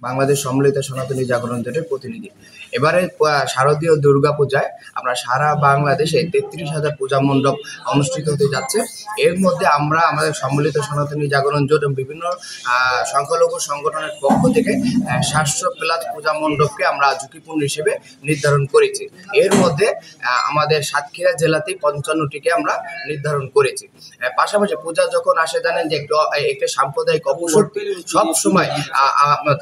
বাংলাদেশ সম্মিলিত সনাতনী জাগরণ জোটের প্রতিনিধি। এবারে শারদীয় দুর্গাপূজায় আমরা সারা বাংলাদেশে 33,000 পূজা মণ্ডপ অনুষ্ঠিত হতে যাচ্ছে। এর মধ্যে আমরা আমাদের সম্মিলিত সনাতনী জাগরণ জোট এবং বিভিন্ন সংখ্যালঘু সংগঠনের পক্ষ থেকে 700+ পূজা মণ্ডপকে আমরা ঝুঁকিপূর্ণ হিসেবে নির্ধারণ করেছি। এর মধ্যে আমাদের সাতক্ষীরা জেলাতেই 55টিকে আমরা নির্ধারণ করেছি। পাশাপাশি পূজা যখন আসে, জানেন যে একটি সাম্প্রদায়িক অপশক্তি সবসময়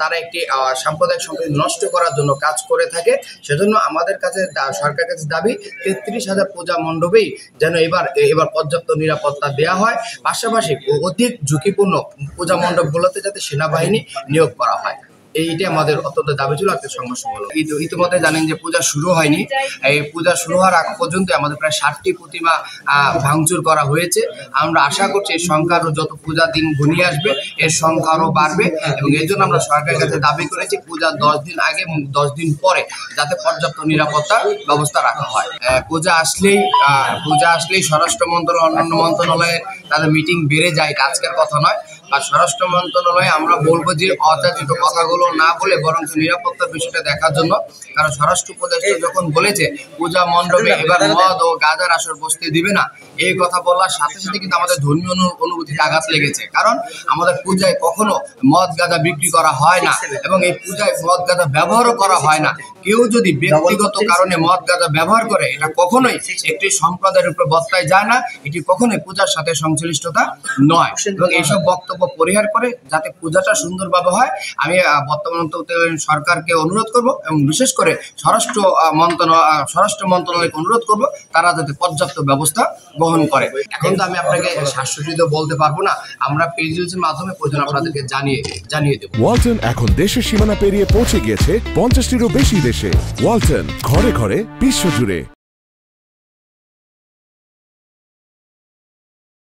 তারা একটি সাম্প্রদায়িক সম্প্রীতি নষ্ট করার জন্য কাজ করে থাকে। সেজন্য আমাদের কাছে সরকারের কাছে দাবি 33,000 পূজা মণ্ডপেই যেন এবার পর্যাপ্ত নিরাপত্তা দেওয়া হয়। পাশাপাশি অধিক ঝুঁকিপূর্ণ পূজা মণ্ডপগুলোতে যাতে সেনাবাহিনী নিয়োগ করা হয়, এইটাই আমাদের অত্যন্ত দাবি ছিল। আজকে সংঘর্ষ হলো। ইতিমধ্যে জানেন যে পূজা শুরু হয়নি। এই পূজা শুরু হওয়ার আগ পর্যন্ত আমাদের প্রায় 60টি প্রতিমা ভাঙচুর করা হয়েছে। আমরা আশা করছি এর সংখ্যা আরও যত পূজা দিন ঘনিয়ে আসবে এর সংখ্যা আরও বাড়বে, এবং এর জন্য আমরা সরকারের কাছে দাবি করেছি পূজার 10 দিন আগে এবং 10 দিন পরে যাতে পর্যাপ্ত নিরাপত্তার ব্যবস্থা রাখা হয়। পূজা আসলেই স্বরাষ্ট্র মন্ত্রণালয়, অন্যান্য মন্ত্রণালয়ে তাদের মিটিং বেড়ে যায়, এটা আজকের কথা নয়। আর স্বরাষ্ট্র মন্ত্রণালয়ে আমরা বলবো যে অযাচিত কথাগুলো না বলে বরং নিরাপত্তার বিষয়টা দেখার জন্য, কারণ স্বরাষ্ট্র উপদেষ্টা যখন বলেছে পূজা মণ্ডপে এবার মদ ও গাঁজার আসর বসতে দিবে না, এই কথা বলার সাথে সাথে কিন্তু আমাদের ধর্মীয় অনুভূতিতে আঘাত লেগেছে। কারণ আমাদের পূজায় কখনো মদ গাঁজা বিক্রি করা হয় না, এবং এই পূজায় মদ গাঁজা ব্যবহারও করা হয় না। কেউ যদি ব্যক্তিগত কারণে মদ গাঁজা ব্যবহার করে, এটা কখনোই একটি সম্প্রদায়ের উপর বর্তায় যায় না, এটি কখনোই পূজার সাথে সংশ্লিষ্টতা নয়। এবং এইসব বক্তব্য পরিহার করে যাতে পূজাটা সুন্দরভাবে হয়, আমি বর্তমান সরকারকে অনুরোধ করব, এবং বিশেষ করে স্বরাষ্ট্র মন্ত্রণালয়কে অনুরোধ করব তারা যাতে পর্যাপ্ত ব্যবস্থা গ্রহণ করে। এখন তো আমি আপনাকে শাশ্বত বলতে পারবো না, আমরা পেজের মাধ্যমে প্রয়োজন আপনাদেরকে জানিয়ে দেব। ওয়ালটন এখন দেশের সীমানা পেরিয়ে পৌঁছে গিয়েছে 50টিরও বেশি দেশে। ওয়ালটন, ঘরে ঘরে বিশ্বজুড়ে।